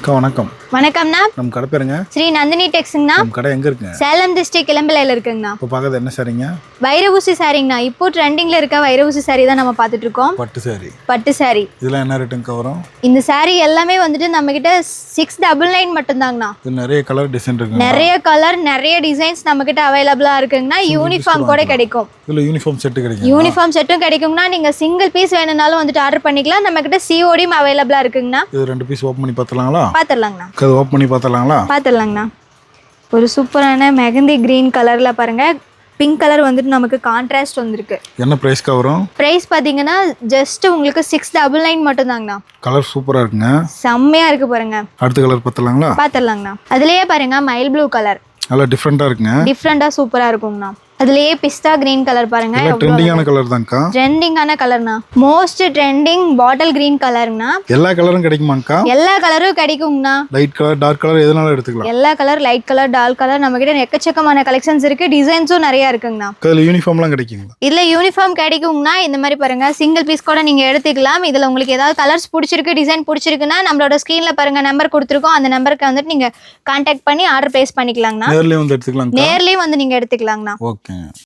அக்கா வணக்கம். வணக்கம்ண்ணா. நம்ம கடை பேருங்க? ஸ்ரீ நந்தினி டெக்ஸ்ங்கண்ணா. நம்ம கடை எங்க இருக்குங்க? சேலம் டிஸ்ட்ரிக்ட் இளம்பிள்ளையில இருக்குங்கண்ணா. இப்போ பார்க்கறது என்ன சாரிங்க? வைரஊசி சாரிங்கண்ணா. இப்போ ட்ரெண்டிங்ல இருக்க வைரஊசி சாரி தான் நம்ம பார்த்துட்டு இருக்கோம். பட்டு சாரி. பட்டு சாரி. இதெல்லாம் என்ன ரேட்டுங்க வரும்? இந்த சாரி எல்லாமே வந்துட்டு நம்ம கிட்ட 699 மட்டும்தாங்கண்ணா. இது நிறைய கலர் டிசைன் இருக்குங்க. நிறைய கலர் நிறைய டிசைன்ஸ் நம்ம கிட்ட அவைலபிளா இருக்குங்கண்ணா. யூனிஃபார்ம் கூட கிடைக்கும். இதுல யூனிஃபார்ம் செட் கிடைக்கும். யூனிஃபார்ம் செட்டும் கிடைக்குங்கண்ணா. நீங்க சிங்கிள் பீஸ் வேணும்னாலும் வந்துட்டு ஆர்டர் பண்ணிக்கலாம். நம்ம கிட்ட சிஓடியும் அவைலபிளா இருக்குங்கண்ணா. இது ரெண்டு பீஸ் ஓபன் பண்ணி பார்த்தலாங்களா? பாத்துடலாங்கண்ணா. அது ஓபன் பண்ணி பார்த்தலாங்களா? பாத்துடலாங்கண்ணா. ஒரு சூப்பரான மெகந்தி கிரீன் கலர்ல பாருங்க. பிங்க் கலர் வந்துட்டு நமக்கு கான்ட்ராஸ்ட் வந்திருக்கு. என்ன பிரைஸ்க்கு வரும்? பிரைஸ் பாத்தீங்கன்னா ஜஸ்ட் உங்களுக்கு 699 மட்டும்தாங்கண்ணா. கலர் சூப்பரா இருக்குங்க. செம்மையா இருக்கு பாருங்க. அடுத்த கலர் பார்த்தலாங்களா? பாத்துடலாங்கண்ணா. அதுலயே பாருங்க மயில் ப்ளூ கலர் நல்லா டிஃப்ரெண்டா இருக்குங்க. டிஃப்ரெண்டா சூப்பரா இருக்குங்கண்ணா. அதுலயே பிஸ்தா கிரீன் கலர் பாருங்க. ட்ரெண்டிங்கான கலர் தான்க்கா. ட்ரெண்டிங்கான கலர்னா மோஸ்ட் ட்ரெண்டிங் பாட்டில் கிரீன் கலர்னா. எல்லா கலரும் கிடைக்குமாக்கா? எல்லா கலரும் கிடைக்குங்கண்ணா. லைட் கலர் டார்க் கலர் எதனால எடுத்துக்கலாம். எல்லா colour light colour dark colour நம்ம கிட்ட எக்கச்சக்கமான கலெக்ஷன்ஸ் இருக்கு. டிசைன்ஸும் நிறைய இருக்குங்கண்ணா. இதுல யூனிஃபார்ம்லாம் கிடைக்குங்களா? இதுல யூனிஃபார்ம் கிடைக்குங்கண்ணா. இந்த மாதிரி பாருங்க சிங்கிள் பீஸ் கூட நீங்க எடுத்துக்கலாம். இதுல உங்களுக்கு ஏதாவது கலர்ஸ் பிடிச்சிருக்கு டிசைன் பிடிச்சிருக்குன்னா நம்மளோட ஸ்கிரீன்ல பாருங்க நம்பர் கொடுத்துருக்கோம். அந்த நம்பருக்கு வந்துட்டு நீங்க கான்டாக்ட் பண்ணி ஆர்டர் பிளேஸ் பண்ணிக்கலாங்கண்ணா. நேர்லயே வந்து எடுத்துக்கலாம். நேர்லயே வந்து நீங்க எடுத்துக்கலாங்கண்ணா. ஓகே.